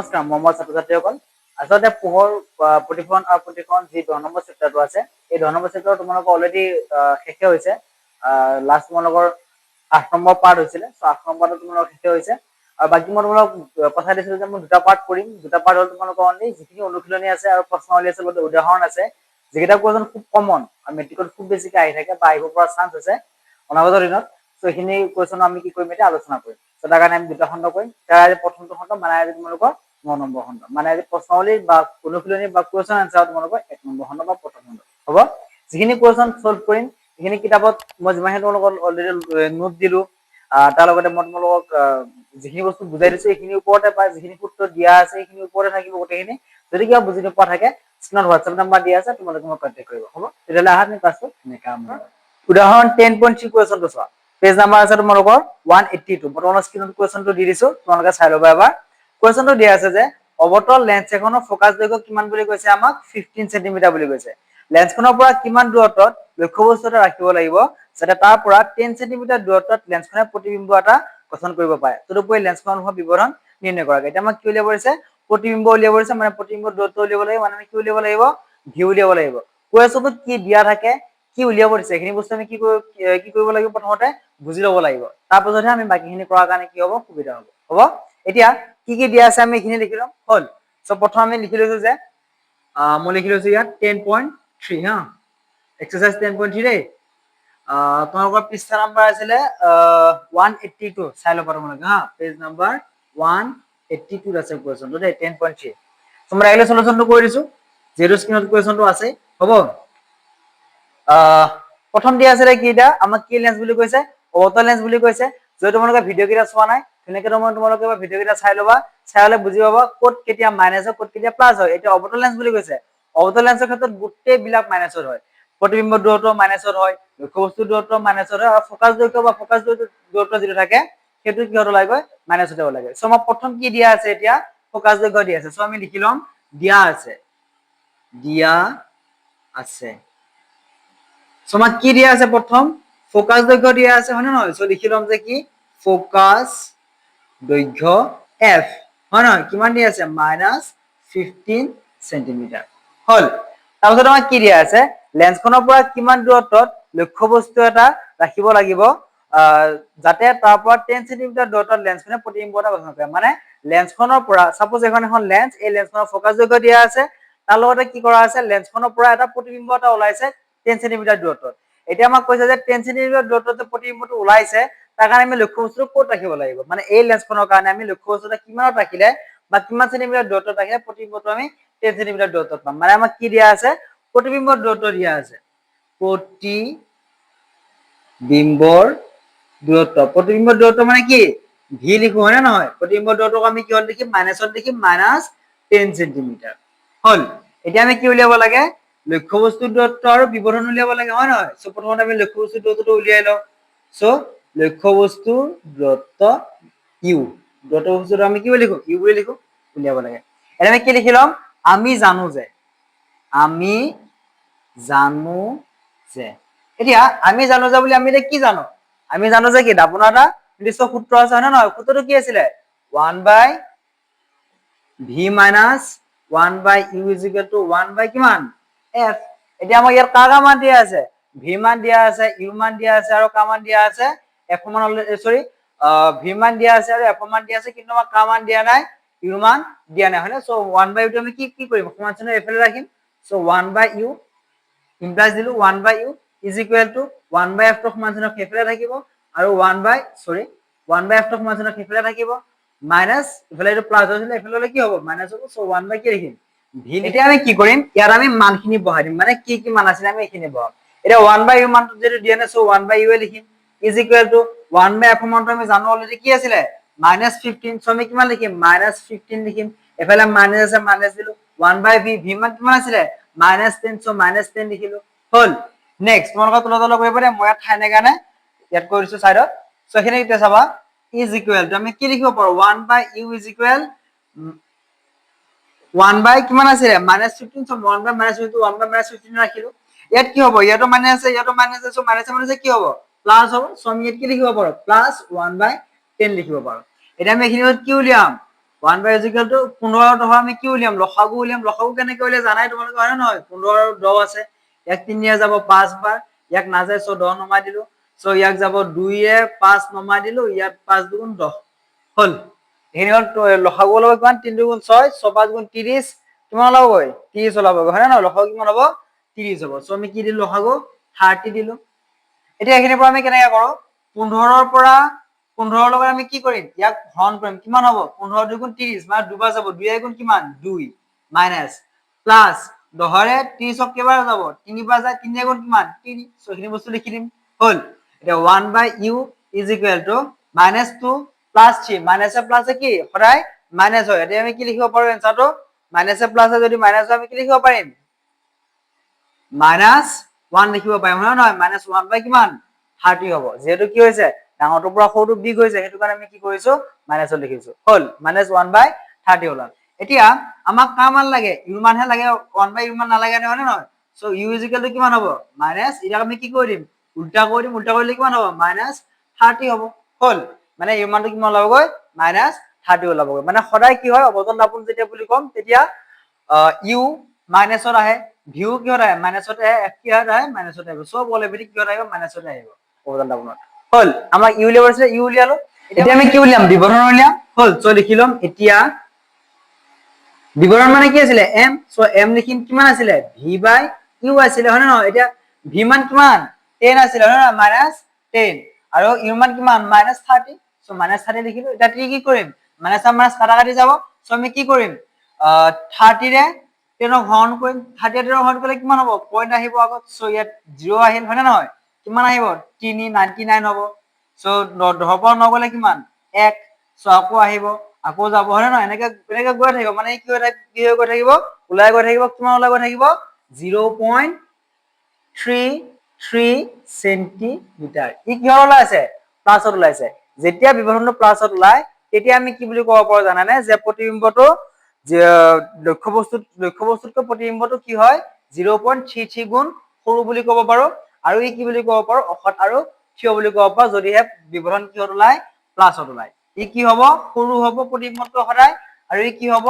নমস্কাৰ মই ছাত্ৰ-ছাত্ৰীসকল আচলতে পোহৰ প্ৰতিফলন আৰু প্ৰতিফলন যি 10 নম্বৰ চেপ্টাৰটো আছে এই 10 নম্বৰ চেপ্টাৰ তোমালোকৰ অলৰেডি শেষে হৈছে লাষ্ট তোমালোকৰ 8 নম্বৰ পাৰ্ট হৈছিলে সো 8 নম্বৰটো তোমালোকৰ শেষে হৈছে আৰু বাকি মই তোমালোকক কথা দিছিলো যে মই দুটা পাৰ্ট কৰিম দুটা পাৰ্ট হ'ল তোমালোকৰ অনলি যিখিনি অনুশীলনী আছে আৰু প্ৰশ্নাৱলী আছে লগতে উদাহৰণ আছে যেটা কোৱেশ্যন খুব কমন আৰু মেট্ৰিকত খুব বেছিকৈ আহি থাকে বা আহিব পৰা চান্স আছে অনাগত দিনত সো এইখিনি কোৱেশ্যন আমি কি কৰিম এটা আলোচনা কৰিম সো তাৰ কাৰণে আমি দুটা খণ্ড কৰিম তাৰ প্ৰথমটো খণ্ড মানে আজি তোমালোকৰ 9 নম্বৰ খণ্ড মানে আজি প্ৰশ্নাৱলী বা অনুশীলনী বা কোৱেশ্যন আনসাৰ তোমালোকৰ 1 নম্বৰ খণ্ড বা প্ৰথম খণ্ড হ'ব যিখিনি কোৱেশ্যন সলভ কৰিম এইখিনি কিতাপত মই যিমানহে তোমালোকক অলৰেডি নোট দিলো তাৰ লগতে মই তোমালোকক যিখিনি বস্তু বুজাই দিছো এইখিনি ওপৰতে পাই যিখিনি সূত্ৰ দিয়া আছে এইখিনি ওপৰতে থাকিব গোটেইখিনি যদি কিবা বুজি নোপোৱা থাকে স্ক্ৰীনত হোৱাটছএপ নাম্বাৰ দিয়া আছে তোমালোকে মোক কন্টাক্ট কৰিবা হ'ব তেতিয়ালে আহা আমি ক্লাছটো নেকাম উদাহৰণ 10.3 কোৱেশ্যনটো চোৱা পেজ নাম্বাৰ আছে তোমালোকৰ 182 বৰ্তমান স্ক্ৰীনত কোৱেশ্যনটো দি দিছো তোমালোকে চাই ল'বা এবাৰ কোৱেশ্যনটো দিয়া আছে যে অবতল লেন্স এখনৰ ফোকাস দৈৰ্ঘ্য কিমান বুলি কৈছে আমাক 15 সেন্টিমিটাৰ বুলি কৈছে লেন্সখনৰ পৰা কিমান দূৰত্বত লক্ষ্যবস্তু এটা ৰাখিব লাগিব যাতে তাৰ পৰা 10 সেন্টিমিটাৰ দূৰত্বত লেন্সখনে প্ৰতিবিম্ব এটা গঠন কৰিব পাৰে তদুপৰি লেন্সখনৰ বিৱৰণ নিৰ্ণয় কৰা এতিয়া আমাক কি উলিয়াব দিছে প্ৰতিবিম্ব উলিয়াব দিছে মানে প্ৰতিবিম্ব দূৰত্ব উলিয়াব লাগিব মানে আমি কি উলিয়াব লাগিব ভি উলিয়াব লাগিব কোৱেশ্যনটোত কি দিয়া থাকে কি উলিয়াব দিছে এইখিনি বস্তু আমি কি কৰিব লাগিব প্ৰথমতে বুজি ল'ব লাগিব তাৰ পাছতহে আমি বাকিখিনি কৰাৰ কাৰণে কি হ'ব সুবিধা হ'ব এতিয়া কি দিয়া আছে আমি এইখিনি লিখি লম হল সো প্ৰথম আমি লিখি লৈছো যে মই লিখি লৈছো ইয়াত 10.3 হা এক্সাৰসাইজ 10.3 দেই তোমালোকৰ পৃষ্ঠা নম্বৰ আছিলে 182 চাই লবা তোমালোকে হা পেজ নম্বৰ 182 আছে কোৱেশ্যনটো দেই 10.3 তোমাৰ আহিলে সলিউশনটো কৰি দিছো জিৰ' স্ক্ৰীনত কোৱেশ্যনটো আছে হ'ব প্ৰথম দিয়া আছে কিটা আমাক কি লেন্স বুলি কৈছে অবতল লেন্স বুলি কৈছে যদি তোমালোকে ভিডিও কিটা চোৱা নাই তেনেকে তোমালোকে ভিডিও কিটা চাই লবা চাইলে বুজি পাবা ক'ত কেতিয়া মাইনাস হয় ক'ত কেতিয়া প্লাস হয় এটা অবতল লেন্স বুলি কৈছে অবতল লেন্সৰ ক্ষেত্ৰত গোটেই বিলাক মাইনাসৰ হয় প্ৰতিবিম্ব দূৰত্ব মাইনাসৰ হয় লক্ষ্যবস্তু দূৰত্ব মাইনাসৰ হয় আৰু ফোকাস দৈৰ্ঘ্য বা ফোকাস দূৰত্ব যেটো থাকে সেইটো কি হব লাগে মাইনাসত হ'ব লাগে সো মই প্ৰথম কি দিয়া আছে এতিয়া ফোকাস দৈৰ্ঘ্য দিয়া আছে সো আমি লিখি লম দিয়া আছে সো আমাক কি দিয়া আছে প্ৰথম ফোকাস দৈৰ্ঘ্য দিয়া আছে হয় না নহয় সো লিখি লম যে কি ফোকাস দৈৰ্ঘ্য f হয় নহয় কিমান দিয়া আছে -15 সেন্টিমিটাৰ হল তাৰপিছত আমাক কি দিয়া আছে লেন্সখনৰ পৰা কিমান দূৰত্বত লক্ষ্যবস্তু এটা ৰাখিব লাগিব যাতে তাৰ পৰা 10 সেন্টিমিটাৰ দূৰত্বত লেন্সখনে প্ৰতিবিম্ব এটা গঠন কৰে মানে লেন্সখনৰ পৰা সাপোজ এখন লেন্স এই লেন্সখনৰ ফোকাস দৈৰ্ঘ্য দিয়া আছে তাৰ লগতে কি কৰা আছে লেন্সখনৰ পৰা এটা প্ৰতিবিম্ব এটা ওলাইছে 10 সেন্টিমিটাৰ দূৰত্বত এতিয়া আমাক কৈছে যে 10 সেন্টিমিটাৰ দূৰত্বত প্ৰতিবিম্বটো ওলাইছে তাৰ কাৰণে আমি লক্ষ্যবস্তুটো ক'ত ৰাখিব লাগিব মানে এই লেন্সখনৰ কাৰণে আমি লক্ষ্যবস্তুটো কিমানত ৰাখিলে বা কিমান সেন্টিমিটাৰ দূৰত্বত ৰাখিলে প্ৰতিবিম্বটো আমি 10 সেন্টিমিটাৰ দূৰত্বত পাম মানে আমাক কি দিয়া আছে প্ৰতিবিম্বৰ দূৰত্ব দিয়া আছে প্ৰতিবিম্বৰ দূৰত্ব মানে কি ভি লিখো হয় না নহয় প্ৰতিবিম্বৰ দূৰত্বক আমি কিহত লিখিম মাইনাসত লিখিম -10 সেন্টিমিটাৰ হল এতিয়া আমি কি উলিয়াব লাগে লক্ষ্যবস্তুৰ দূৰত্ব আৰু বিৱৰণ উলিয়াব লাগে হয় নহয় সো প্ৰথমতে আমি লক্ষ্যবস্তুৰ দূৰত্বটো উলিয়াই লওঁ সো লক্ষ্যবস্তুৰ দূৰত্ব ইউ বস্তুটো আমি কি বুলি লিখো ইউ বুলি লিখো উলিয়াব লাগে এতিয়া আমি কি লিখি লম আমি জানো যে এতিয়া আমি জানো যে বুলি আমি এতিয়া কি জানো আমি জানো যে কি আপোনাৰ এটা নিৰ্দিষ্ট সূত্ৰ আছে হয় না নহয় সূত্ৰটো কি আছিলে 1/v-1/u = 1 কিমান f এতিয়া আমাক ইয়াত কাৰ মান দিয়া আছে v মান দিয়া আছে u মান দিয়া আছে আৰু কাৰ মান দিয়া আছে f মান সৰি v মান দিয়া আছে আৰু f মান দিয়া আছে কিন্তু আমাক কাৰ মান দিয়া নাই u মান দিয়া নাই হয়নে সো 1/u টো আমি কি কৰিম সমান চিহ্ন এফালে ৰাখিম সো 1/u ইমপ্লাইজ দিলো 1/u = 1/f টো সমান চিহ্ন এফালে থাকিব আৰু 1/f টো সমান চিহ্ন এফালে থাকিব মাইনাস এফালে এটা প্লাস হৈছিল এফালে কি হ'ব মাইনাস হ'ব সো 1/, কি লিখিম v এতিয়া আমি কি কৰিম ইয়াত আমি মানখিনি বহাই দিম মানে কি মান আছিল আমি এইখিনি বহাম এতিয়া 1/u মানটো যেটো দিয়া নাই সো 1/u এ লিখিম = 1/f মানটো আমি জানো অলৰেডি কি আছিলে -15 সো আমি কিমান লিখিম -15 লিখিম এফালে মাইনাস আছে মাইনাস দিলো 1/v v মান কিমান আছিলে -10 সো -10 লিখিলো হল নেক্সট তোমালোকৰ তুলনা কৰিব পাৰে মই ঠাই নাই কাৰণে ইয়াত কৰি দিছো সাইডত সো এখানে কি চাবা = আমি কি লিখিব পাৰো 1/u = 1/ কিমান আছে -15 সো 1/-15 ৰাখিলো ইয়াত কি হ'ব ইয়াতো মাইনাস আছে ইয়াতো মাইনাস আছে সো মাইনাসে কি হ'ব প্লাস হ'ব সো আমি ইয়াত কি লিখিব পাৰো +1/10 লিখিব পাৰো এতিয়া আমি এখিনিত কি উলিয়াম 1 বাই ইজ ইকুৱেল টু 15 আৰু 10 আমি কি উলিয়াম লসাগু উলিয়াম লসাগু কেনেকৈ উলিয়াই জানাই তোমালোকে হয় নহয় 15 আৰু 10 আছে ইয়াক 3 এ যাব 5 বাৰ ইয়াক নাযায় সো 10 নমাই দিলো সো ইয়াক যাব 2 এ 5 নমাই দিলো ইয়াত 5 দুগুণ 10 হল এখিনি হল লসাগু ওলাব কিমান 3 দুগুণ 6 6 5 গুণ 30 কিমান ওলাবগৈ 30 ওলাবগৈ হয় না লসাগু কিমান হ'ব 30 হ'ব সো আমি কি দিলো লসাগু 30 দিলো এতিয়া এখিনিৰ পৰা আমি কেনেকৈ কৰো 15 ৰ পৰা 15 লগত আমি কি কৰিম ইয়াক হৰণ কৰিম কিমান হ'ব 15 দুগুণ 30 মানে দুবাৰ যাব 2 গুণ কিমান 2 মাইনাস প্লাস 10 ৰে 30 ক কেইবাৰ যাব 3 বাৰ যায় 3 গুণ কিমান 3 সো এখিনি বস্তু লিখি দিম হল এটা 1 বাই u is equal two -2 plus 3 মাইনাসে প্লাসে কি সদায় মাইনাস হয় এতিয়া আমি কি লিখিব পাৰো এনসাৰটো মাইনাসে প্লাসে যদি মাইনাস হয় আমি কি লিখিব পাৰিম -1 লিখিব পাৰিম হয় নহয় -1 বাই কিমান 30 হ'ব যেহেতু কি হৈছে ডাঙৰটোৰ পৰা সৰুটো বিগ হৈছে সেইটো কাৰণে আমি কি কৰিছো মাইনাস লিখিছো হল -1 বাই 30 হ'ল এতিয়া আমাক কা মান লাগে u মানহে লাগে 1 বাই u মান নালাগে হয় নে নহয় so u is equal two কিমান হ'ব মাইনাস এটা আমি কি কৰি দিম উল্টা কৰিলে কিমান হ'ব -30 হ'ব হল মানে u মানটো কিমান ওলাবগৈ -30 ওলাবগৈ মানে সদায় কি হয় অবতল দাপোন যেতিয়া বুলি কম তেতিয়া u মাইনাসত আহে ভিউ কিহত আহে মাইনাসত আহে f কিহত আহে মাইনাসত আহিব সব বলেবিটি কিহত আহিব মাইনাসত আহিব অবতল দাপোনত হল আমাক u উলিয়াব আছে u উলিয়ালো এতিয়া আমি কি উলিয়াম বিবৰণ উলিয়াম হল সো লিখিলম এতিয়া বিবৰণ মানে কি আছিল m সো m লিখিম কিমান আছিল v বাই u আছিল হয় না নহয় এতিয়া v মান কিমান 10 আছিল হয় না -10 আৰু u মান কিমান -30 সো -30 লিখিলো এটা কি কৰিম মাইনাস মাইনাস কাটাকাটি যাব সো আমি কি কৰিম 30 ৰে 10 হৰণ কৰিম 30 ৰে হৰণ কৰিলে কিমান হ'ব পইণ্ট আহিব আগত সো ইয়াত 0 আহিল হয় না নহয় কিমান আহিব 399 হ'ব সো 10 পৰা 9 গলে কিমান 1 সো আকৌ আহিব আকৌ যাব হয় না এনেকে এনেকে গৈ থাকিব মানে কি হৈ গৈ থাকিব ওলাই গৈ থাকিব কিমান ওলাই গৈ থাকিব 0.33 সেন্টিমিটাৰ ই কিহৰ ওলাইছে প্লাছত ওলাইছে যেতিয়া বিবৰণটো প্লাছত ওলাই তেতিয়া আমি কি বুলি ক'ব পাৰো জানানে যে প্ৰতিবিম্বটো যে লক্ষ্যবস্তুতকৈ প্ৰতিবিম্বটো কি হয় 0.33 গুণ সৰু বুলি ক'ব পাৰো আৰু ই কি বুলি ক'ব পাৰো অসৎ আৰু থিয় বুলি ক'ব পাৰো যদিহে বিবৰণ কিহত ওলাই প্লাছত ওলাই ই কি হ'ব সৰু হ'ব প্ৰতিবিম্বটো সদায় আৰু ই কি হ'ব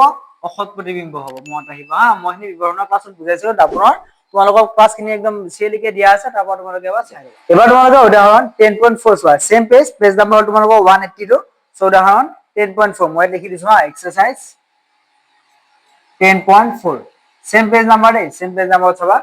অসৎ প্ৰতিবিম্ব হ'ব মনত ৰাখিবা হা মই খিনি বিবৰণৰ ক্লাছত বুজাইছো দাপোনৰ তোমালোকৰ ক্লাছ খিনি একদম সিএলিকে দিয়া আছে তাৰ পৰা তোমালোকে এবাৰ চাই এবাৰ তোমালোকৰ উদাহৰণ 10.4 চোৱা সেম পেজ নম্বৰ তোমালোকৰ 182 সো উদাহৰণ 10.4 মই লিখি দিছো হা এক্সাৰসাইজ 10.4 সেম পেজ নম্বৰ দেই সেম পেজ নম্বৰ চাবা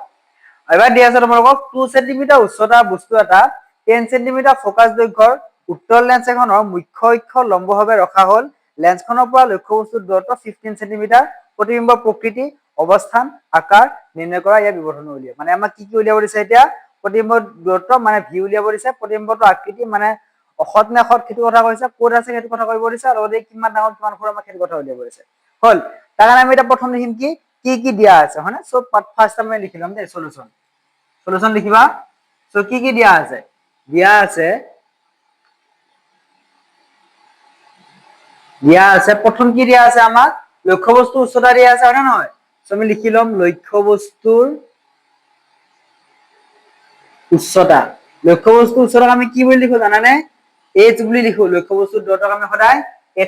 এবাৰ দিয়া আছে তোমালোকক 2 সেন্টিমিটাৰ উচ্চতাৰ বস্তু এটা 10 সেন্টিমিটাৰ ফোকাস দৈৰ্ঘ্যৰ উত্তল লেন্স এখনৰ মুখ্য অক্ষ লম্বভাৱে ৰখা হ'ল লেন্সখনৰ পৰা লক্ষ্যবস্তুৰ দূৰত্ব 15 সেন্টিমিটাৰ প্ৰতিবিম্বৰ প্ৰকৃতি অৱস্থান আকাৰ নিৰ্ণয় কৰা ইয়াৰ বিবৰণ উলিয়াই মানে আমাক কি উলিয়াব দিছে এতিয়া প্ৰতিবিম্বৰ দূৰত্ব মানে ভি উলিয়াব দিছে প্ৰতিবিম্বৰটো আকৃতি মানে অসৎ নে সৎ সেইটো কথা কৈছে ক'ত আছে সেইটো কথা কৰিব দিছে আৰু কিমান ডাঙৰ কিমান সৰু আমাক সেইটো কথা উলিয়াব দিছে হল তাৰ কাৰণে আমি এটা প্ৰথম লিখিম কি দিয়া আছে হয়নে সো ফাৰ্স্ট আমি লিখিলাম দে সলিউশন লিখিবা সো কি দিয়া আছে প্ৰথম কি দিয়া আছে আমাক লক্ষ্যবস্তুৰ উচ্চতা দিয়া আছে হয় না নহয় সো আমি লিখি লম লক্ষ্যবস্তুৰ উচ্চতা আমি কি বুলি লিখো জানানে h বুলি লিখো লক্ষ্যবস্তুৰ দূৰত্বক আমি সদায়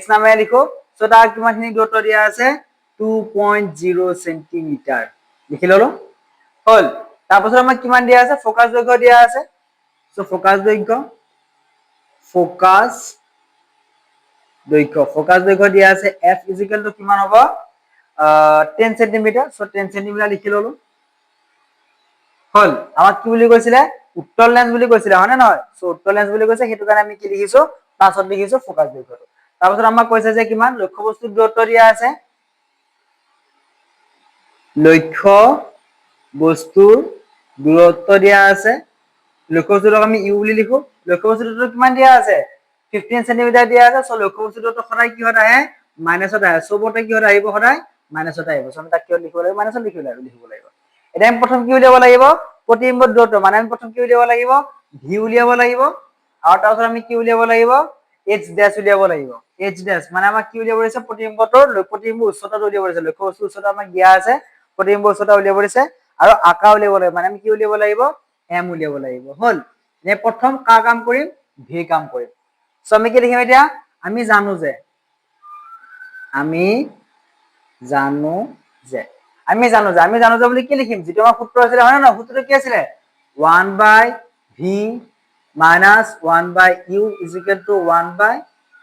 h নামেৰে লিখো সো তাৰ কিমানখিনি দূৰত্ব দিয়া আছে 2.0 সেন্টিমিটাৰ লিখি ললো হল তাৰ পাছত আমাক কিমান দিয়া আছে ফোকাস দৈৰ্ঘ্য দিয়া আছে সো ফোকাস দৈৰ্ঘ্য দিয়া আছে f কিমান হ'ব 10 সেন্টিমিটাৰ সো 10 সেন্টিমিটাৰ লিখি ললো হল আমাক কি বুলি কৈছিলে উত্তল লেন্স বুলি কৈছিলে হয় না নহয় সো উত্তল লেন্স বুলি কৈছে সেইটো কাৰণে আমি কি লিখিছো প্লাছত লিখিছো ফোকাস দৈৰ্ঘ্যটো তাৰ পাছত আমাক কৈছে যে কিমান লক্ষ্যবস্তুৰ দূৰত্ব দিয়া আছে লক্ষ্যবস্তুৰ দূৰত্ব দিয়া আছে লক্ষ্যবস্তুটোক আমি u বুলি লিখো লক্ষ্যবস্তুটো কিমান দিয়া আছে 15 সেন্টিমিটাৰ দিয়া আছে সো লক্ষ্যবস্তুটো সদায় কিহত আহে মাইনাসত আহে সবতে কিহত আহিব সদায় মাইনাসত আহিব সো আমি তাক কিহত লিখিব লাগিব মাইনাসত লিখিব লাগিব এটা আমি প্ৰথম কি উলিয়াব লাগিব প্ৰতিবিম্বৰ দূৰত্ব মানে আমি প্ৰথম কি উলিয়াব লাগিব ভি উলিয়াব লাগিব আৰু তাৰ পাছত আমি কি উলিয়াব লাগিব h ড্যাশ উলিয়াব লাগিব h ড্যাশ মানে আমাক কি উলিয়াব দিছে প্ৰতিবিম্বৰ উচ্চতাটো উলিয়াব দিছে লক্ষ্যবস্তুৰ উচ্চতা আমাক দিয়া আছে প্ৰতিবিম্বৰ উচ্চতা উলিয়াব দিছে আৰু আকাৰ উলিয়াব লাগিব মানে আমি কি উলিয়াব লাগিব m উলিয়াব লাগিব হল নে প্ৰথম কাৰ কাম কৰিম ভি কাম কৰিম সো আমি কি লিখিম এতিয়া আমি জানো যে আমি জানো যে আমি জানো যে বুলি কি লিখিম যেটো আমাৰ সূত্ৰ আছিল হয় না সূত্ৰটো কি আছিল 1 by v minus 1 by u is equal to 1 by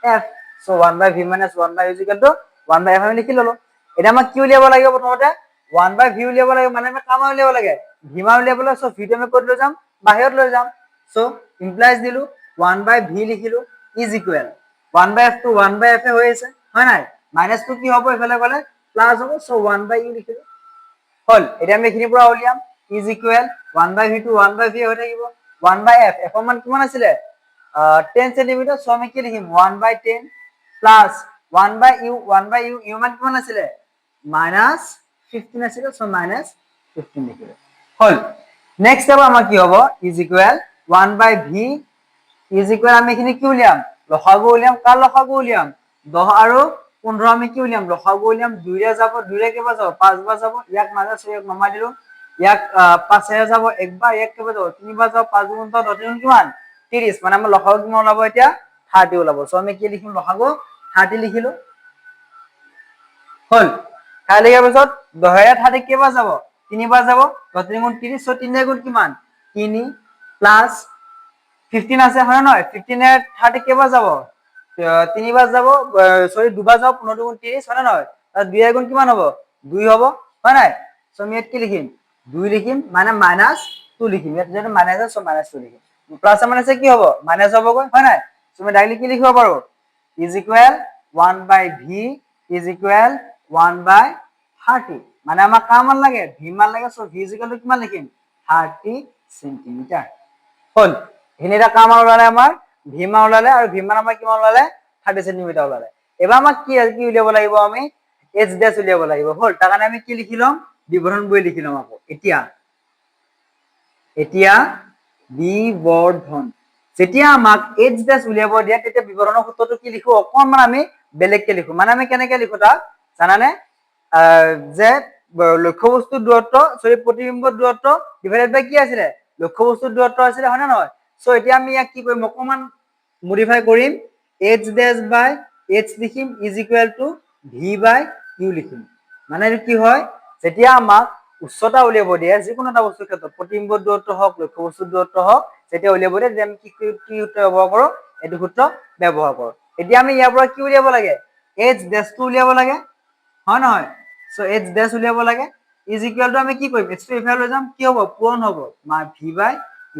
f so 1 by v minus 1 by u is equal to 1 by f আমি লিখি ললো এটা আমাক কি উলিয়াব লাগিব প্ৰথমতে 1 by v উলিয়াব লাগিব মানে আমি কামা উলিয়াব লাগে v মা উলিয়াবলৈ সো v টো আমি ক'ত লৈ যাম বাহিৰত লৈ যাম সো ইমপ্লাইজ দিলো 1 by v লিখিলো is equal 1 by f to 1 by f এ হৈ আছে হয় নাই মাইনাস 2 কি হ'ব এফালে গলে প্লাস হ'ব সো 1 by u লিখিলো হল এটা আমি এখিনি পুৰা উলিয়াম is equal 1 by v to 1 by v হৈ থাকিব 1 by f f মান কিমান আছিল 10 cm সো আমি কি লিখিম 1 by 10 plus 1 by u u মান কিমান আছিল -15 আছিল সো -15 লিখিলো হল নেক্সট আবার আমাৰ কি হ'ব is equal 1 by v is equal আমি এখিনি কি উলিয়াম লসাগু উলিয়াম কার লসাগু উলিয়াম 10 আৰু 15 আমি কি উলিয়াম লসাগু উলিয়াম 2 ৰে যাব 2 ৰে কেবা যাব 5 বাৰ যাব ইয়াক মাইনাস ইয়াক নমাই দিলো ইয়াক 5 ৰে যাব একবাৰ ইয়াক কেবা যাব 3 বাৰ যাব 5 গুণ 10 10 কিমান 30 মানে আমাৰ লসাগু কিমান ওলাব এতিয়া 30 ওলাব সো আমি কি লিখিম লসাগু 30 লিখিলো হল খালি ইয়াৰ পিছত 10 ৰে 30 কেবা যাব 3 বাৰ যাব 10 গুণ 30 সো 3 গুণ কিমান 3 প্লাস 15 আছে হয় নহয় 15 এ 30 কেবা যাব 3 বাৰ যাব সৰি দুবাৰ যাব 15 গুণ 30 হয় নহয় তার 2 গুণ কিমান হ'ব 2 হ'ব হয় নাই সো আমি কি লিখিম 2 লিখিম মানে -2 লিখিম ইয়াত যেটা মাইনাস আছে সো -2 লিখিম প্লাস মাইনাসে কি হ'ব মাইনাস হ'ব গৈ হয় নাই সো আমি ডাইরেক্টলি কি লিখিব পাৰো is equal 1 by v is equal 1 by 30 মানে আমাক কাম মান লাগে v মান লাগে so v is equal to কিমান লিখিম 30 সেন্টিমিটার হল এখানে কাম ওলালে আমাৰ v মান ওলালে আৰু v মান আমাৰ কিমান ওলালে 30 সেন্টিমিটাৰ ওলালে এবাৰ আমাক কি উলিয়াব লাগিব আমি h ড্যাশ উলিয়াব লাগিব হল তাৰ কাৰণে আমি কি লিখিলম বিবৰণ বই লিখিলম আকৌ এতিয়া বিবৰ্ধন যেতিয়া আমাক h ড্যাশ উলিয়াব দিয়া তেতিয়া বিবৰণৰ সূত্ৰটো কি লিখো অকমান আমি বেলেগকে লিখো মানে আমি কেনেকে লিখো তা জানানে যে লক্ষ্যবস্তুৰ দূৰত্ব সৰি প্ৰতিবিম্বৰ দূৰত্ব ডিভাইডেড বাই কি আছিল লক্ষ্যবস্তুৰ দূৰত্ব আছিল হয় না নহয় সো এতিয়া আমি ইয়াক কি কৰিম অকমান মডিফাই কৰিম h dash by h লিখিম is equal to v by u লিখিম মানে কি হয় যেতিয়া আমাক উচ্চতা উলিয়াব দিয়ে যিকোনো এটা বস্তুৰ ক্ষেত্ৰত প্ৰতিবিম্বৰ দূৰত্ব হওক লক্ষ্যবস্তুৰ দূৰত্ব হওক যেতিয়া উলিয়াব দিয়ে আমি কি সূত্ৰ ব্যৱহাৰ কৰো এইটো সূত্ৰ ব্যৱহাৰ কৰো এতিয়া আমি ইয়াৰ পৰা কি উলিয়াব লাগে h dash টো উলিয়াব লাগে হয় নহয় সো h dash উলিয়াব লাগে is equal to আমি কি কৰিম h টো ইফালে লৈ যাম কি হ'ব পূৰণ হ'ব v by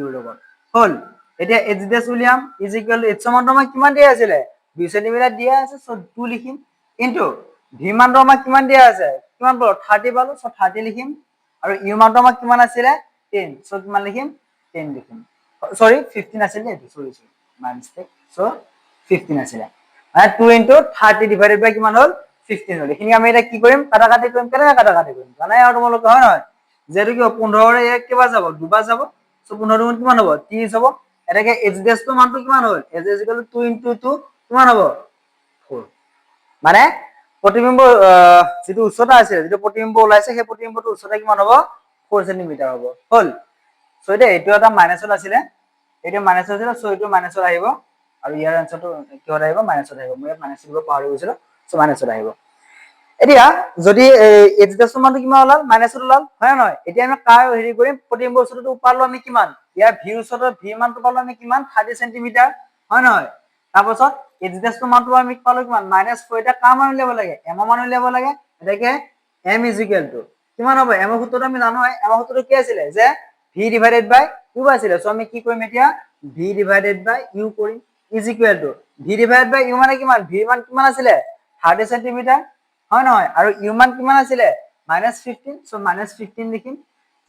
u লগত হল এতিয়া h dash উলিয়াম is equal to h সমানটো আমাক কিমান দিয়া আছিল 2 সেন্টিমিটাৰ দিয়া আছে সো 2 লিখিম ইনটু v মানটো আমাক কিমান দিয়া আছে কিমান পালো 30 পালো সো 30 লিখিম আৰু u মানটো আমাক কিমান আছিল 10 সো কিমান লিখিম 10 লিখিম সরি 15 আছিল এটো সরি -10 সো 15 আছিল মানে 2 into 30 divided by কিমান হল 15 হল এখিনি আমি এটা কি কৰিম কাটাকাটি কৰিম কেনে কাটাকাটি কৰিম জানাই আৰু তোমালোক হয় নহয় যেটো কি 15 ৰে এক কেবা যাব দুবাৰ যাব সো 15 গুণ কিমান হ'ব 30 হ'ব এটাকে h dash টো মানটো কিমান হ'ল h is equal to 2 into 2 কিমান হ'ব 4 মানে প্ৰতিবিম্ব যেটো উচ্চতা আছে যেটো প্ৰতিবিম্ব ওলাইছে সেই প্ৰতিবিম্বটো উচ্চতা কিমান হ'ব 4 সেন্টিমিটাৰ হ'ব হল সো এটা এটো এটা মাইনাসত আছিল এটা মাইনাস আছিল সো এটো মাইনাসত আহিব আৰু ইয়াৰ আনসাৰটো কি হৈ আহিব মাইনাসত আহিব মই মাইনাস দিব পাহৰি গৈছিল সো মাইনাসত আহিব এতিয়া যদি h dash মানটো কিমান ওলাল মাইনাসত ওলাল হয় নহয় এতিয়া আমি কাৰ হেৰি কৰিম প্ৰতিবিম্ব উচ্চতাটো পালো আমি কিমান ইয়াৰ v উচ্চতা v মানটো পালো আমি কিমান 30 সেন্টিমিটাৰ হয় নহয় তাৰপাছত h dash মানটো আমি পালো কিমান -4 এটা কাৰ মান উলিয়াব লাগে m মান উলিয়াব লাগে এটাকে m is equal to কিমান হ'ব m ৰ সূত্ৰটো আমি জানো m ৰ সূত্ৰটো কি আছিল যে v divided by u আছিল সো আমি কি কৰিম এতিয়া v divided by u কৰিম is equal to v divided by u মানে কিমান v মান কিমান আছিল 30 সেন্টিমিটাৰ হয় নহয় আৰু u মান কিমান আছিল -15 সো -15 লিখিম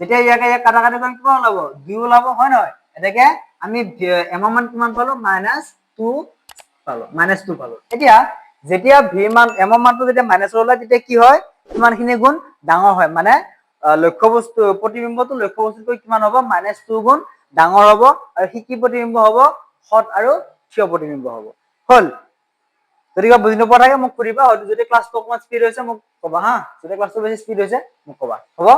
যেতিয়া ইয়াকে ইয়াক কাটাকাটি কৰিম কিমান ওলাব 2 ওলাব হয় নহয় এটাকে আমি m মান কিমান পালো -2 পালো -2 পালো এতিয়া যেতিয়া v মান m মানটো যেতিয়া মাইনাস ওলাই তেতিয়া কি হয় কিমানখিনি গুণ ডাঙৰ হয় মানে লক্ষ্যবস্তু প্ৰতিবিম্বটো লক্ষ্যবস্তুকৈ কিমান হ'ব -2 গুণ ডাঙৰ হ'ব আৰু হিকি প্ৰতিবিম্ব হ'ব হট আৰু থিয় প্ৰতিবিম্ব হ'ব হল যদি কিবা বুজি নপৰা থাকে মোক কৰিবা হয়তো যদি ক্লাছটো অকমান স্পিড হৈছে মোক কবা হা যদি ক্লাছটো বেছি স্পিড হৈছে মোক কবা হ'ব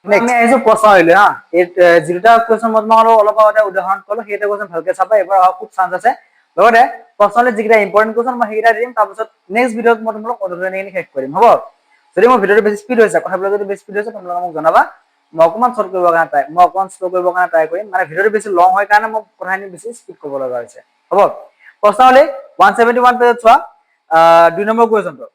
নেক্সট আমি আহিছো প্ৰশ্ন হইলে হা এই যেটা কোৱেশ্চন মই তোমাক অলপ আগতে উদাহৰণ কলো সেইটা কোৱেশ্চন ভালকে চাবা এবাৰ খুব চান্স আছে লগতে প্ৰশ্নলে যিকেইটা ইম্পৰ্টেণ্ট কুৱেশ্যন মই সেইকেইটা দিম, তাৰপিছত নেক্সট ভিডিঅ'ত মই তোমালোকক অনুধাৱনী শেষ কৰিম, হ'ব? যদি মোৰ ভিডিঅ'টো বেছি স্পীড হৈছে, কথাবিলাক যদি বেছি স্পীড হৈছে, তোমালোকে মোক জনাবা। মই অকণমান শ্ল' কৰিবৰ কাৰণে ট্ৰাই কৰিম, মানে ভিডিঅ'টো বেছি লং হয় কাৰণে মই কথাখিনি বেছি স্পীড কৰিব লগা হৈছে, হ'ব? প্ৰশ্নাৱলী 171 পেজত চোৱা, 2 নম্বৰ কুৱেশ্যনটো।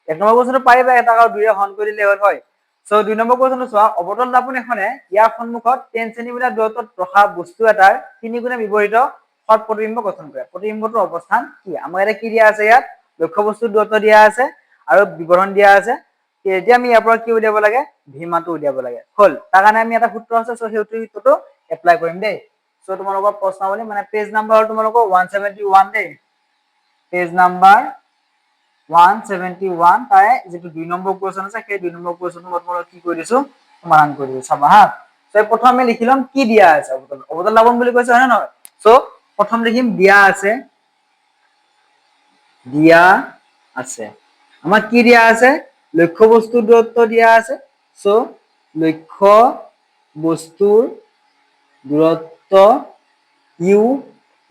1 নম্বৰ কুৱেশ্যনটো পাৰিবা, এটা আৰু 2 হৰণ কৰি দিলে হ'ল, হয়? সো 2 নম্বৰ কুৱেশ্যনটো চোৱা, অৱতল দাপোন এখনে ইয়াৰ সন্মুখত 10 চেণ্টিমিটাৰ দূৰত্বত ৰখা বস্তু এটাৰ তিনিগুণে বিপৰীত সৎ প্ৰতিবিম্ব গঠন কৰে। প্ৰতিবিম্বটোৰ অৱস্থান কি? আমাৰ ইয়াতে কি দিয়া আছে? ইয়াত লক্ষ্য বস্তুৰ দূৰত্ব দিয়া আছে আৰু বিৱৰণ দিয়া আছে। এতিয়া আমি ইয়াৰ পৰা কি উলিয়াব লাগে? ভি মানটো উলিয়াব লাগে। হ'ল, তাৰ কাৰণে আমি এটা সূত্ৰ আছে, সো সেই সূত্ৰটো এপ্লাই কৰিম দেই। সো তোমালোকৰ প্ৰশ্নাৱলী মানে পেজ নাম্বাৰ হ'ল তোমালোকৰ 171 দেই। পেজ নাম্বাৰ 171 তাৰে যেটো 2 নম্বৰ কুৱেশ্যন আছে, সেই 2 নম্বৰ কুৱেশ্যনটো মই তোমালোকক কি কৰি দিছো? সমাধান কৰি দিছো, চাবা হা। সো প্ৰথম আমি লিখি লম কি দিয়া আছে, অৱতল দাপন বুলি কৈছে, হয় নে নহয়? সো প্ৰথম লিখিম দিয়া আছে, দিয়া আছে। আমাক কি দিয়া আছে? লক্ষ্য বস্তুৰ দূৰত্ব দিয়া আছে। সো লক্ষ্য বস্তুৰ দূৰত্ব ইউ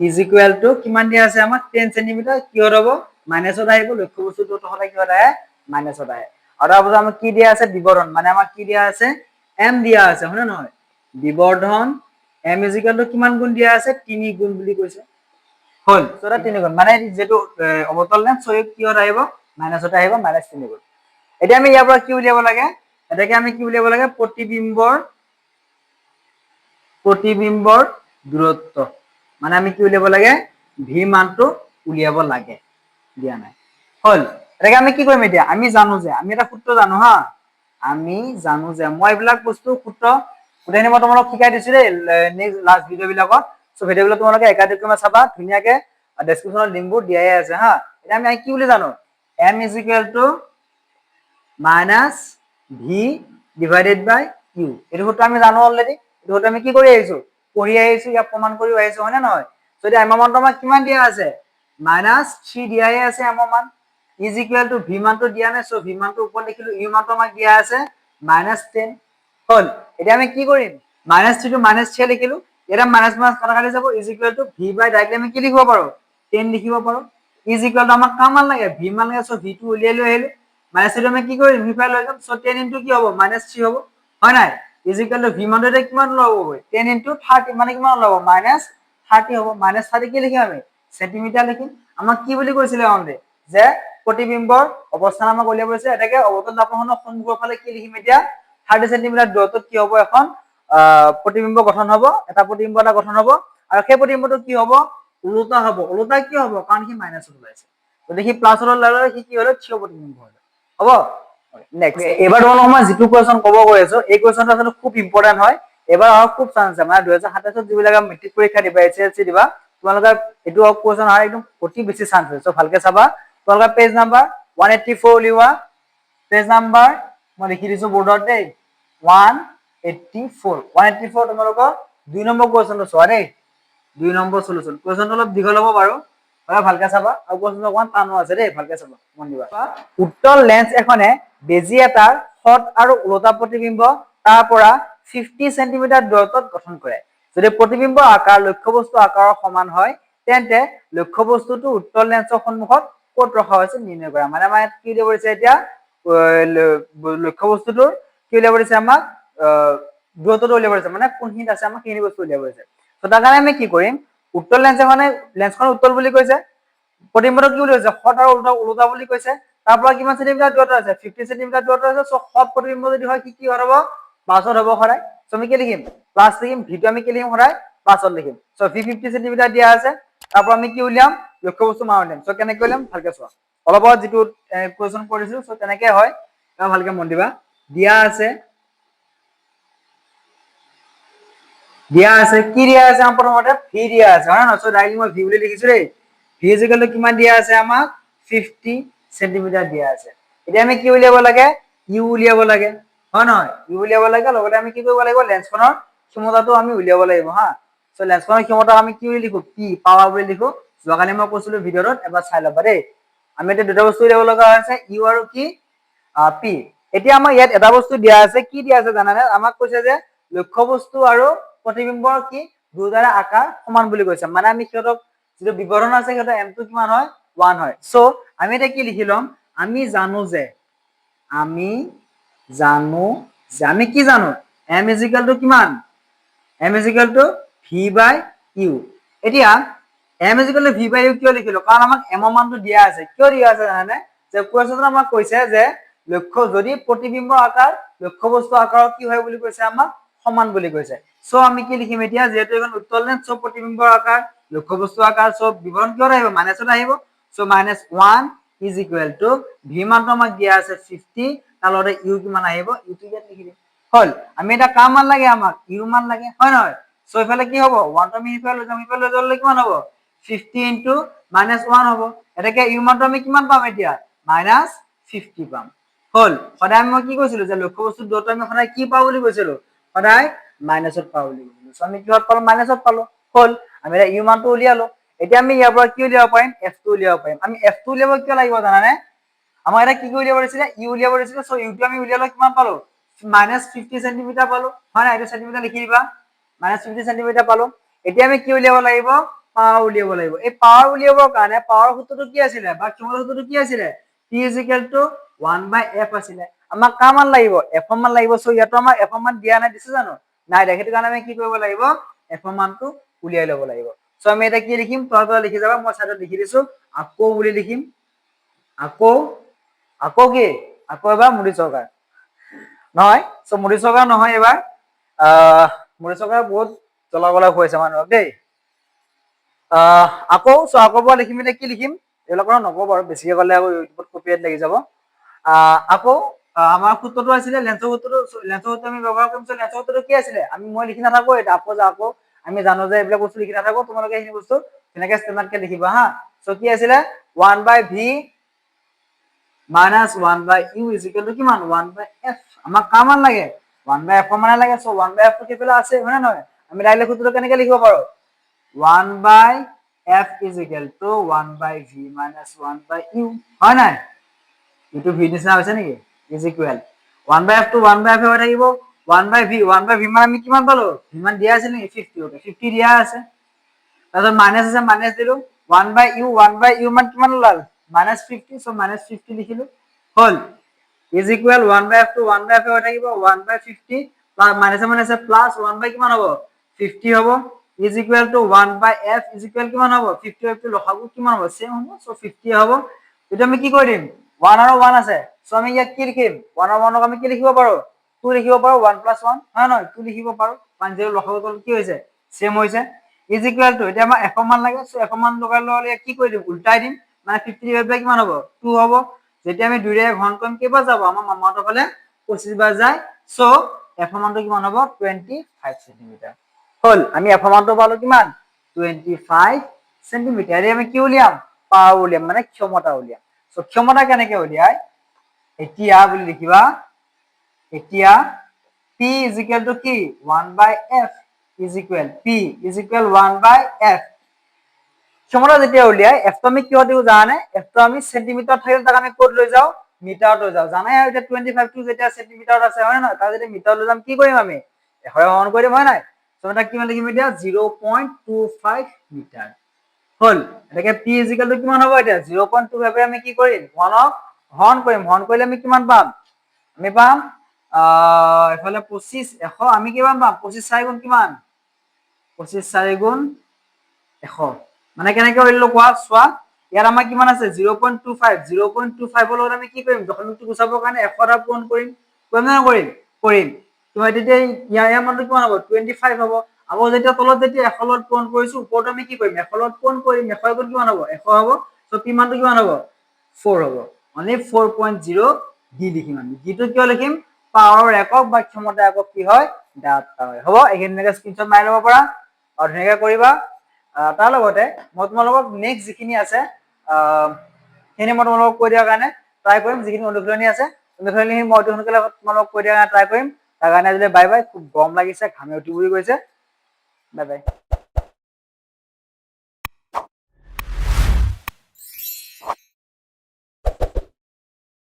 ইজ ইকুৱেল টু কিমান দিয়া আছে আমাক? 10 চেণ্টিমিটাৰ। কিহত হ'ব? মাইনাছত আহিব। লক্ষ্য বস্তুৰ দূৰত্ব সদায় কিহত আহে? মাইনাছত আহে। আৰু তাৰপিছত আমাক কি দিয়া আছে? বিৱৰণ, মানে আমাক কি দিয়া আছে? এম দিয়া আছে, হয় নে নহয়? বিবৰ্ধন এম ইজ ইকুৱেল টু কিমান গুণ দিয়া আছে? 3 গুণ বুলি কৈছে। হ'ল, সো এটা 3 গুণ, মানে যেটো অৱতল লেন্স সো কিহত আহিব? মাইনাছত আহিব, -3 গুণ। এতিয়া আমি ইয়াৰ পৰা কি উলিয়াব লাগে? এটাকে আমি কি উলিয়াব লাগে? প্ৰতিবিম্বৰ দূৰত্ব, মানে আমি কি উলিয়াব লাগে? ভি মানটো উলিয়াব লাগে, দিয়া নাই। হ'ল, এটাকে আমি কি কৰিম এতিয়া? আমি জানো যে আমি এটা সূত্ৰ জানো হা, আমি জানো যে মই এইবিলাক বস্তু সূত্ৰ গোটেইখিনি মই তোমালোকক শিকাই দিছো দেই লাষ্ট ভিডিঅ' বিলাকত। সো ভিডিঅ' বিলাক তোমালোকে একাধিক্ৰমে চাবা, ধুনীয়াকে ডেছক্ৰিপচনত লিংকবোৰ দিয়াই আছে হা। এতিয়া আমি কি বুলি জানো? m is equal to minus v divided by q. এইটো সূত্ৰ আমি জানো অলৰেডি। এইটো সূত্ৰ আমি কি কৰি আহিছো? পঢ়ি আহিছো, ইয়াক প্ৰমাণ কৰি আহিছো, হয় নে নহয়? যদি এম মানটো আমাক কিমান দিয়া আছে? -3 দিয়াই আছে এম মান। ইজ ইকুৱেল টু ভি মানটো দিয়া নাই, সো ভি মানটো ওপৰত লিখিলো, ইউ মানটো আমাক দিয়া আছে -10। হ'ল, এতিয়া আমি কি কৰিম? -3 টো -3 লিখিলো, এটা মাইনাছ মাইনাছ কাটা কাটি যাব, is equal to v by directly আমি কি লিখিব পাৰো? 10 লিখিব পাৰো। ইজ ইকুৱেল টু আমাক কামান লাগে? ভি মান লাগে, সো ভি টো উলিয়াই লৈ আহিলো। -3 আমি কি কৰিম? ভি ফাই লৈ যাম, সো 10 ইনটু কি হ'ব? -3 হ'ব, হয় নাই? ইজ ইকুৱেল টু ভি মানটো এতিয়া কিমান ওলাব? 10 ইনটু 30, মানে কিমান ওলাব? -30 হ'ব। -30 কি লিখিম আমি? চেণ্টিমিটাৰ লিখিম। আমাক কি বুলি কৈছিলে অলৰেডি? যে প্ৰতিবিম্বৰ অৱস্থান আমাক উলিয়াব দিছে। এটাকে অৱতল দাপনখনৰ সন্মুখৰ ফালে কি লিখিম এতিয়া? 30 চেণ্টিমিটাৰ দূৰত্বত কি হ'ব? এখন প্ৰতিবিম্ব গঠন হ'ব, এটা প্ৰতিবিম্ব এটা গঠন হ'ব। আৰু সেই প্ৰতিবিম্বটো কি হ'ব? ওলোটা হ'ব। ওলোটা কিয় হ'ব? কাৰণ সি মাইনাছত ওলাইছে। যদি সি প্লাছত ওলালে সি কি হ'লে? থিয় প্ৰতিবিম্ব হ'লে, হ'ব? নেক্সট, এবাৰ তোমালোকক মই যিটো কুৱেশ্যন ক'ব গৈ আছো, এই কুৱেশ্যনটো আচলতে খুব ইম্পৰ্টেন্ট হয়। এবাৰ অহা খুব চান্স আছে, মানে 2027 যিবিলাকে মেট্ৰিক পৰীক্ষা দিবা, HSLC দিবা, তোমালোকে এইটো কুৱেশ্যন অহাৰ একদম অতি বেছি চান্স আছে। সো ভালকে চাবা। তোমালোকে পেজ নাম্বাৰ 184 উলিওৱা। পেজ নাম্বাৰ মই লিখি দিছো বৰ্ডত দেই, 184 তোমালোকৰ 2 নম্বৰ কুৱেশ্যনটো চোৱা দেই। 2 নম্বৰ সলিউশন। কুৱেশ্যনটো অলপ দীঘল হ'ব বাৰু, ভালকে চাবা। আৰু কুৱেশ্যনটো অকমান টানো আছে দেই, ভালকে চাবা, মন দিবা। উত্তল লেন্স এখনে বেজি এটাৰ সৎ আৰু ওলোটা প্ৰতিবিম্ব তাৰ পৰা 50 চেণ্টিমিটাৰ দূৰত্বত গঠন কৰে। যদি প্ৰতিবিম্বৰ আকাৰ লক্ষ্য বস্তু আকাৰৰ সমান হয়, তেন্তে লক্ষ্য বস্তুটো উত্তল লেন্সৰ সন্মুখত ক'ত ৰখা হৈছে নিৰ্ণয় কৰা। মানে আমাৰ কি দিব দিছে এতিয়া? লক্ষ্য বস্তুটোৰ কি উলিয়াব দিছে আমাক? দূৰত্বটো উলিয়াব দিছে, মানে কোনখিনিত আছে আমাক সেইখিনি বস্তু উলিয়াব দিছে। তো তাৰ কাৰণে আমি কি কৰিম? উত্তল লেন্স এখনে, লেন্সখন উত্তল বুলি কৈছে, প্ৰতিবিম্বটো কি বুলি কৈছে? সৎ আৰু ওলোটা বুলি কৈছে। তাৰ পৰা কিমান চেণ্টিমিটাৰ দূৰত্ব আছে? 50 চেণ্টিমিটাৰ দূৰত্ব আছে। সো সৎ প্ৰতিবিম্ব যদি হয়, কি হ'ব? প্লাছত হ'ব সদায়। সো আমি কি লিখিম? প্লাছ লিখিম। ভিটো আমি কি লিখিম? সদায় প্লাছত লিখিম। সো ভি 50 চেণ্টিমিটাৰ দিয়া আছে। তাৰ পৰা আমি কি উলিয়াম? লক্ষ্য বস্তু মান উলিয়াম। সো কেনেকৈ উলিয়াম? ভালকে চোৱা। অলপ আগত যিটো কুৱেশ্যন কৰিছিলো, সো তেনেকে হয়, ভালকে মন দিবা। দিয়া আছে, কি দিয়া আছে? আমাৰ প্ৰথমতে ভি দিয়া আছে, হয় নে নহয়? সো ডাইৰেক্টলি মই ভি বুলি লিখিছো দেই। ভি ইজ ইকুৱেল টু কিমান দিয়া আছে আমাক? 50 চেণ্টিমিটাৰ দিয়া আছে। এতিয়া আমি কি উলিয়াব লাগে? ইউ উলিয়াব লাগে, হয় নহয়? ইউ উলিয়াব লাগে। লগতে আমি কি কৰিব লাগিব? লেন্সখনৰ ক্ষমতাটো আমি উলিয়াব লাগিব হা। সো লেন্সখনৰ ক্ষমতা আমি কি বুলি লিখো? পি, পাৱাৰ বুলি লিখো। যোৱাকালি মই কৈছিলো ভিডিঅ'ত, এবাৰ চাই ল'বা দেই। আমি এতিয়া দুটা বস্তু উলিয়াব লগা হৈছে, ইউ আৰু কি? পি। এতিয়া আমাৰ ইয়াত এটা বস্তু দিয়া আছে, কি দিয়া আছে জানানে? আমাক কৈছে যে লক্ষ্য বস্তু আৰু প্ৰতিবিম্বৰ কি? দুয়োটাৰে আকাৰ সমান বুলি কৈছে। মানে আমি সিহঁতক যিটো বিবৰণ আছে সেইটো m টো কিমান হয় 1 হয় সো আমি এটা কি লিখি লম আমি জানো যে আমি কি জানো m কিমান m v by u এতিয়া m v by u কিয় লিখিলো কাৰণ আমাক m ৰ মানটো দিয়া আছে কিয় দিয়া আছে জানানে যে কোৱেশ্চনত আমাক কৈছে যে লক্ষ্য যদি প্ৰতিবিম্বৰ আকাৰ লক্ষ্যবস্তু আকাৰৰ কি হয় বুলি কৈছে আমাক সমান বুলি কৈছে সো আমি কি লিখিম এতিয়া যেহেতু এখন উত্তলন সব প্ৰতিবিম্বৰ আকাৰ লক্ষ্যবস্তু আকাৰ সব বিবৰণ কিয় আহিব মাইনাছত আহিব so -1 is equal to v মানটো আমাক দিয়া আছে 50 তাৰ লগতে u কিমান আহিব u টো ইয়াত লিখি দিম হল আমি এটা কাম মান লাগে আমাক u মান লাগে হয় নহয় সো ইফালে কি হ'ব 1 টো আমি ইফালে লৈ যালে কিমান হ'ব 50 into -1 হ'ব এটাকে u মানটো আমি কিমান পাম এতিয়া -50 পাম হল সদায় মই কি কৈছিলো যে লক্ষ্যবস্তু দুটো আমি সদায় কি পাও বুলি কৈছিলো সদায় মাইনাছত পাও বুলি কৈছিলো সো আমি কিহত পালো মাইনাছত পালো হল আমি এটা u মানটো উলিয়ালো এতিয়া আমি ইয়াৰ পৰা কি উলিয়াব পাৰিম f টো উলিয়াব পাৰিম আমি f টো উলিয়াব কিয় লাগিব জানানে আমাক এটা কি উলিয়াব দিছিলে u উলিয়াব দিছিলে সো u টো আমি উলিয়ালে কিমান পালো -50 cm পালো হয় না এটা সেন্টিমিটাৰ লিখি দিবা -50 cm পালো এতিয়া আমি কি উলিয়াব লাগিব পাৱাৰ উলিয়াব লাগিব এই পাৱাৰ উলিয়াবৰ কাৰণে পাৱাৰ সূত্ৰটো কি আছিল বা ক্ষমতাৰ সূত্ৰটো কি আছিল p 1/f আছিলে আমাক কা মান লাগিব f মান লাগিব সো ইয়াতো আমাক f মান দিয়া নাই দিছে জানো নাই দেখেটো কাৰণে আমি কি কৰিব লাগিব f মানটো উলিয়াই লব লাগিব সো আমি এটা কি লিখিম তহঁতে লিখি যাবা মই সাইডত লিখি দিছো আকৌ বুলি লিখিম আকৌ কি আকৌ এবাৰ মুদি চৰকাৰ নহয় সো মুদি চৰকাৰ নহয় এবাৰ মুদি চৰকাৰ বহুত চলাগলা হৈছে মানুহক দেই আকৌ পৰা লিখিম এতিয়া কি লিখিম এইবিলাকৰ নকব বাৰু বেছিকে গলে আকৌ ইউটিউবত কপিৰাইট লাগি যাব আকৌ আমাৰ সূত্ৰটো আছিলে লেন্সৰ সূত্ৰটো আমি ব্যৱহাৰ কৰিম লেন্সৰ সূত্ৰটো কি আছিলে মই লিখি নাথাকো এটা আকৌ আমি জানো যে এইবিলাক বস্তু লিখি নাথাকো তোমালোকে এই বস্তু তেনেকৈ স্টেমাতকে লিখিবা হা সো কি আছিলে 1/v - 1/u = কিমান 1/f আমাক কা মান লাগে 1/f মানে লাগে সো 1/f টো কিফালে আছে হয় না নহয় আমি ডাইৰেক্ট সূত্ৰটো কেনেকৈ লিখিব পাৰো 1/f = 1/v - 1/u হয় নাই এটো v নিচিনা হৈছে নেকি = 1/f টো 1/f হৈ থাকিব 1/v মানে আমি কিমান পালো ইমান দিয়া আছে নেকি 50 দিয়া আছে তাৰপিছত মাইনাস আছে মাইনাস দিলো 1/u মান কিমান ওলাল -50 সো -50 লিখিলো হল = 1/f টো 1/f হৈ থাকিব 1/50 মাইনাস মাইনাস প্লাস 1 কিমান হ'ব 50 হ'ব = 1/f কিমান হ'ব 50 টো লসাগু কিমান হ'ব সেম হ'ব সো 50 হ'ব এটা আমি কি কৰি দিম 1 আৰু 1 আছে সো আমি ইয়াত কি লিখিম 1 আৰু 1 ক আমি কি লিখিব পাৰো 2 লিখিব পাৰো 1 + 1 হয় নহয় 2 লিখিব পাৰো 5 0 লসাগু কি হৈছে সেম হৈছে = এতিয়া আমাৰ f মান লাগে সো f মান লগাই ললে কি কৰি দিম উল্টাই দিম মানে 50 কিমান হ'ব 2 হ'ব যেতিয়া আমি 2 ৰে ঘন কৰিম কেইবাৰ যাব আমাৰ মামাহঁতৰ ফালে 25 বাৰ যায় সো f মানটো কিমান হ'ব 25 cm হল আমি f মানটো পালো কিমান 25 cm এৰি আমি কি উলিয়াম পাৱাৰ উলিয়াম মানে ক্ষমতা উলিয়াম সো ক্ষমতা কেনেকৈ উলিয়াই এতিয়া বুলি লিখিবা এতিয়া p = কি 1/f p 1/f ক্ষমতা যেতিয়া উলিয়াই f টো আমি কিয় দিও জানানে f টো আমি সেন্টিমিটাৰ থাকিলে তাক আমি ক'ত লৈ যাও মিটাৰত লৈ যাও জানাই আৰু এতিয়া 25 টো যেতিয়া সেন্টিমিটাৰত আছে হয় না তাৰ যদি মিটাৰত লৈ যাম কি কৰিম আমি এশৰে হৰণ কৰি দিম হয় নাই সো এটা কিমান লিখিম এতিয়া 0.25 মিটাৰ হল এটাকে p = কিমান হ'ব এতিয়া 0.25 আমি কি কৰিম 1 ক হৰণ কৰিলে আমি কিমান পাম আমি পাম এফালে 25 100 আমি কিমান পাম 25 4 গুণ কিমান 25 4 গুণ 100 মানে কেনেকৈ হইলো কোৱা সোৱা ইয়াত আমাৰ কিমান আছে 0.25 ৰ লগত আমি কি কৰিম দশমিকটো গুচাবৰ কাৰণে 100 দ্বাৰা পূৰণ কৰিম কৰিম তো এতিয়া ইয়াৰ মানটো কিমান হ'ব 25 হ'ব আকৌ যেতিয়া তলত যেতিয়া 100 লগত পূৰণ কৰিছো ওপৰত আমি কি কৰিম 100 লগত পূৰণ কৰিম 100 গুণ কিমান হ'ব 100 হ'ব সো p মানটো কিমান হ'ব 4 হ'ব মানে 4.0 d লিখিম আমি d টো কিয় লিখিম পাৱাৰৰ একক বা ক্ষমতা একক কি হয় ডাটা হয় হ'ব এইখিনিকে স্ক্ৰিনশ্বট মাৰি ল'ব পাৰা আৰু ধুনীয়াকৈ কৰিবা তাৰ লগতে মই তোমালোকক নেক্সট যিখিনি আছে সেইখিনি মই তোমালোকক কৈ দিয়াৰ কাৰণে ট্ৰাই কৰিম যিখিনি অনুশীলনী আছে অনুশীলনী মই সোনকালে তোমালোকক কৈ দিয়াৰ কাৰণে ট্ৰাই কৰিম তাৰ কাৰণে আজিলৈ বাই বাই খুব গৰম লাগিছে ঘামে উঠি গৈছে বাই বাই